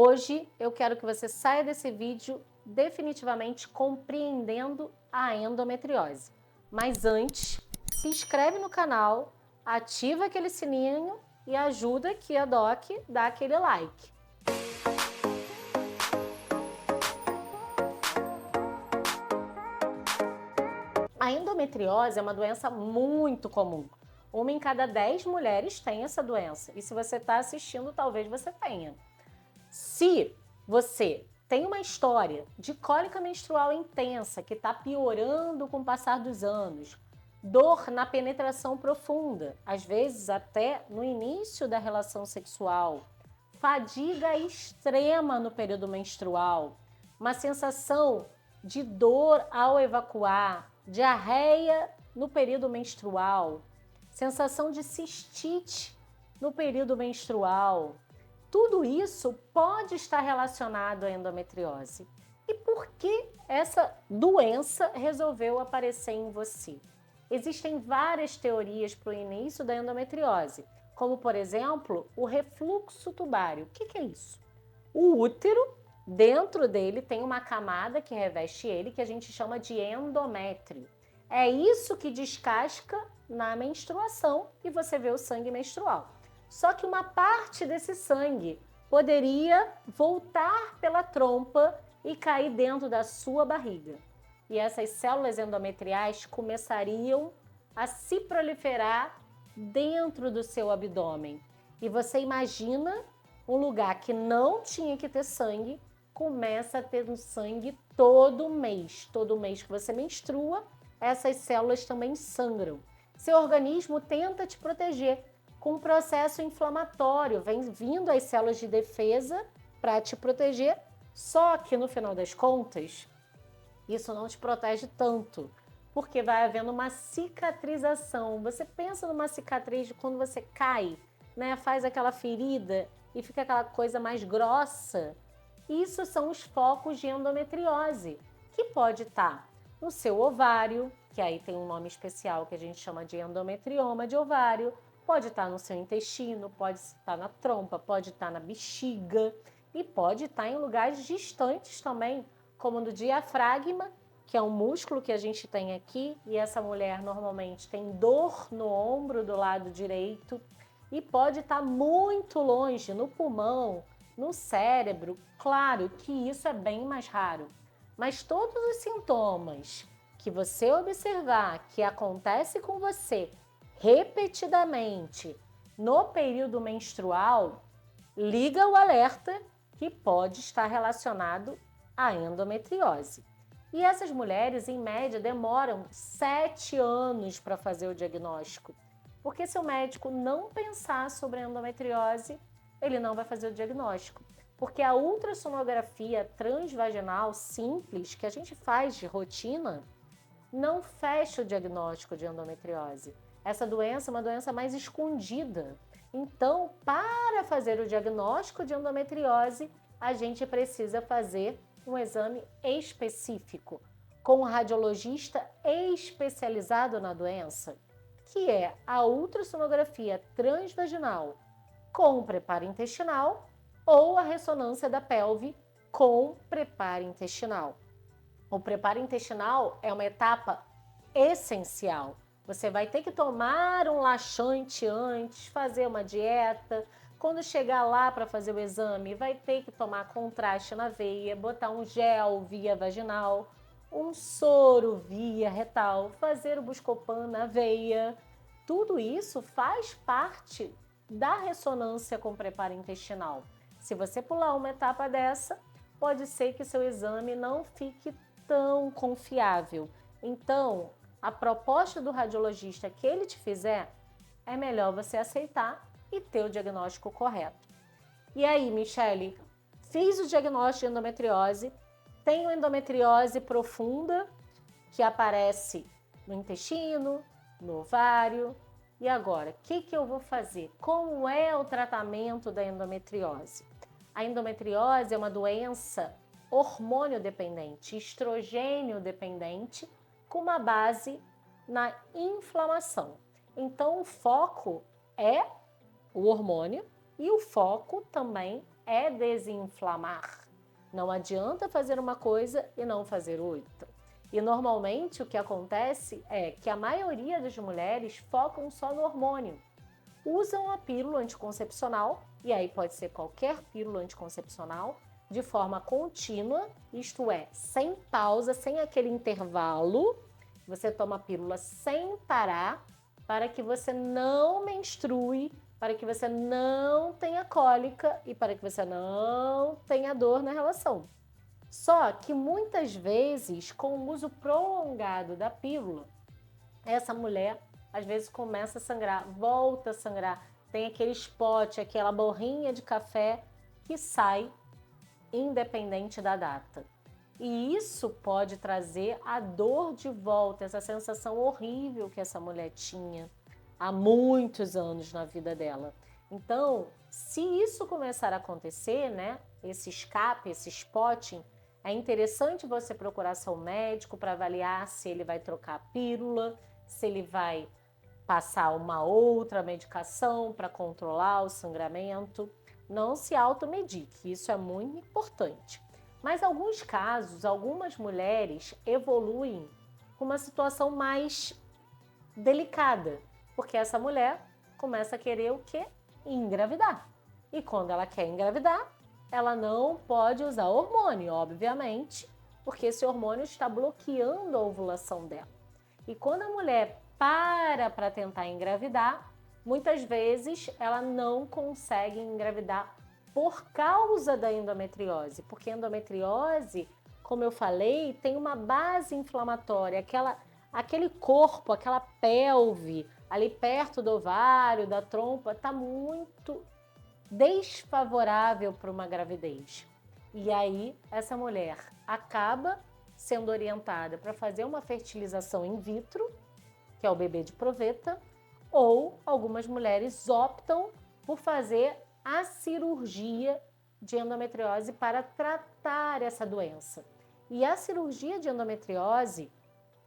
Hoje eu quero que você saia desse vídeo definitivamente compreendendo a endometriose. Mas antes, se inscreve no canal, ativa aquele sininho e ajuda aqui a Doc a dar aquele like. A endometriose é uma doença muito comum. Uma em cada 10 mulheres tem essa doença. E se você está assistindo, talvez você tenha. Se você tem uma história de cólica menstrual intensa que está piorando com o passar dos anos, dor na penetração profunda, às vezes até no início da relação sexual, fadiga extrema no período menstrual, uma sensação de dor ao evacuar, diarreia no período menstrual, sensação de cistite no período menstrual, tudo isso pode estar relacionado à endometriose. E por que essa doença resolveu aparecer em você? Existem várias teorias para o início da endometriose, como por exemplo, o refluxo tubário. O que é isso? O útero, dentro dele tem uma camada que reveste ele, que a gente chama de endométrio. É isso que descasca na menstruação e você vê o sangue menstrual. Só que uma parte desse sangue poderia voltar pela trompa e cair dentro da sua barriga. E essas células endometriais começariam a se proliferar dentro do seu abdômen. E você imagina um lugar que não tinha que ter sangue, começa a ter sangue todo mês. Todo mês que você menstrua, essas células também sangram. Seu organismo tenta te proteger com um processo inflamatório, vem vindo as células de defesa para te proteger, só que no final das contas, isso não te protege tanto, porque vai havendo uma cicatrização. Você pensa numa cicatriz de quando você cai, né? Faz aquela ferida e fica aquela coisa mais grossa. Isso são os focos de endometriose, que pode estar no seu ovário, que aí tem um nome especial que a gente chama de endometrioma de ovário, pode estar no seu intestino, pode estar na trompa, pode estar na bexiga e pode estar em lugares distantes também, como no diafragma, que é um músculo que a gente tem aqui, e essa mulher normalmente tem dor no ombro do lado direito, e pode estar muito longe, no pulmão, no cérebro. Claro que isso é bem mais raro, mas todos os sintomas que você observar que acontece com você repetidamente no período menstrual, liga o alerta que pode estar relacionado à endometriose. E essas mulheres, em média, demoram 7 anos para fazer o diagnóstico, porque se o médico não pensar sobre a endometriose, ele não vai fazer o diagnóstico. Porque a ultrassonografia transvaginal simples, que a gente faz de rotina, não fecha o diagnóstico de endometriose. Essa doença é uma doença mais escondida. Então, para fazer o diagnóstico de endometriose, a gente precisa fazer um exame específico, com um radiologista especializado na doença, que é a ultrassonografia transvaginal com preparo intestinal ou a ressonância da pelve com preparo intestinal. O preparo intestinal é uma etapa essencial. Você vai ter que tomar um laxante antes, fazer uma dieta. Quando chegar lá para fazer o exame, vai ter que tomar contraste na veia, botar um gel via vaginal, um soro via retal, fazer o Buscopan na veia. Tudo isso faz parte da ressonância com preparo intestinal. Se você pular uma etapa dessa, pode ser que seu exame não fique tão confiável. Então, a proposta do radiologista que ele te fizer, é melhor você aceitar e ter o diagnóstico correto. E aí, Michele, fiz o diagnóstico de endometriose, tenho endometriose profunda, que aparece no intestino, no ovário. E agora, o que eu vou fazer? Como é o tratamento da endometriose? A endometriose é uma doença hormônio dependente, estrogênio dependente, com uma base na inflamação. Então, o foco é o hormônio e o foco também é desinflamar. Não adianta fazer uma coisa e não fazer outra. E normalmente o que acontece é que a maioria das mulheres focam só no hormônio. Usam a pílula anticoncepcional, e aí pode ser qualquer pílula anticoncepcional, de forma contínua, isto é, sem pausa, sem aquele intervalo. Você toma a pílula sem parar, para que você não menstrue, para que você não tenha cólica e para que você não tenha dor na relação. Só que muitas vezes, com o uso prolongado da pílula, essa mulher às vezes começa a sangrar, volta a sangrar, tem aquele spot, aquela borrinha de café que sai independente da data. E isso pode trazer a dor de volta, essa sensação horrível que essa mulher tinha há muitos anos na vida dela. Então, se isso começar a acontecer, né, esse escape, esse spotting, é interessante você procurar seu médico para avaliar se ele vai trocar a pílula, se ele vai passar uma outra medicação para controlar o sangramento. Não se automedique, isso é muito importante. Mas em alguns casos, algumas mulheres evoluem com uma situação mais delicada, porque essa mulher começa a querer o quê? Engravidar. E quando ela quer engravidar, ela não pode usar hormônio, obviamente, porque esse hormônio está bloqueando a ovulação dela. E quando a mulher para tentar engravidar, muitas vezes ela não consegue engravidar por causa da endometriose, porque a endometriose, como eu falei, tem uma base inflamatória, aquele corpo, aquela pelve ali perto do ovário, da trompa, está muito desfavorável para uma gravidez. E aí essa mulher acaba sendo orientada para fazer uma fertilização in vitro, que é o bebê de proveta, ou algumas mulheres optam por fazer a cirurgia de endometriose para tratar essa doença. E a cirurgia de endometriose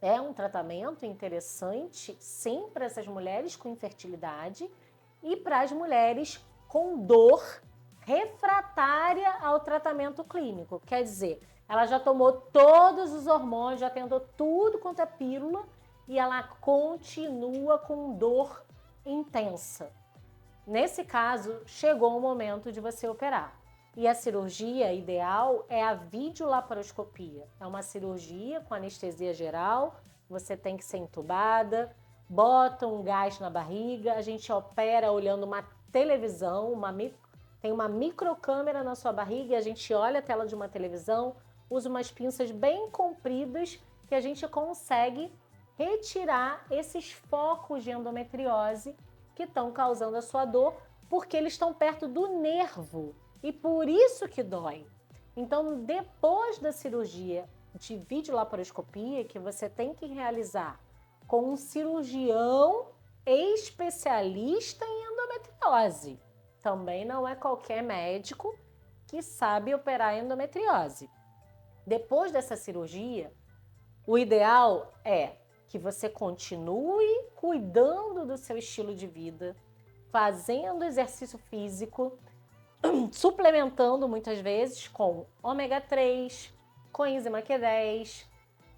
é um tratamento interessante, sim, para essas mulheres com infertilidade e para as mulheres com dor refratária ao tratamento clínico. Quer dizer, ela já tomou todos os hormônios, já tentou tudo quanto é pílula e ela continua com dor intensa. Nesse caso, chegou o momento de você operar. E a cirurgia ideal é a videolaparoscopia. É uma cirurgia com anestesia geral, você tem que ser entubada, bota um gás na barriga, a gente opera olhando uma televisão, tem uma microcâmera na sua barriga e a gente olha a tela de uma televisão, usa umas pinças bem compridas que a gente consegue retirar esses focos de endometriose que estão causando a sua dor, porque eles estão perto do nervo e por isso que dói. Então, depois da cirurgia de videolaparoscopia, que você tem que realizar com um cirurgião especialista em endometriose, também não é qualquer médico que sabe operar endometriose. Depois dessa cirurgia, o ideal é que você continue cuidando do seu estilo de vida, fazendo exercício físico, suplementando muitas vezes com ômega 3, coenzima Q10,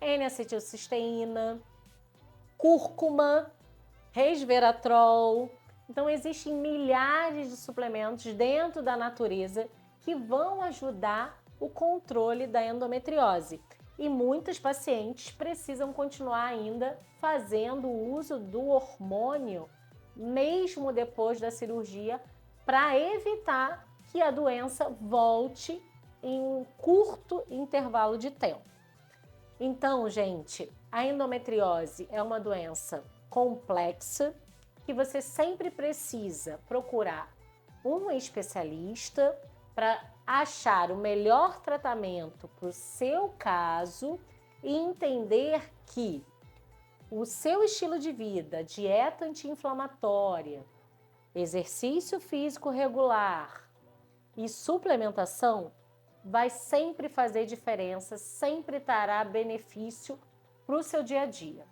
N-acetilcisteína, cúrcuma, resveratrol. Então existem milhares de suplementos dentro da natureza que vão ajudar o controle da endometriose. E muitos pacientes precisam continuar ainda fazendo o uso do hormônio mesmo depois da cirurgia para evitar que a doença volte em um curto intervalo de tempo. Então, gente, a endometriose é uma doença complexa que você sempre precisa procurar um especialista para achar o melhor tratamento para o seu caso e entender que o seu estilo de vida, dieta anti-inflamatória, exercício físico regular e suplementação vai sempre fazer diferença, sempre trará benefício para o seu dia a dia.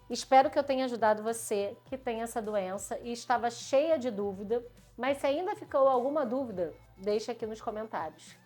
Espero que eu tenha ajudado você que tem essa doença e estava cheia de dúvida. Mas se ainda ficou alguma dúvida, deixa aqui nos comentários.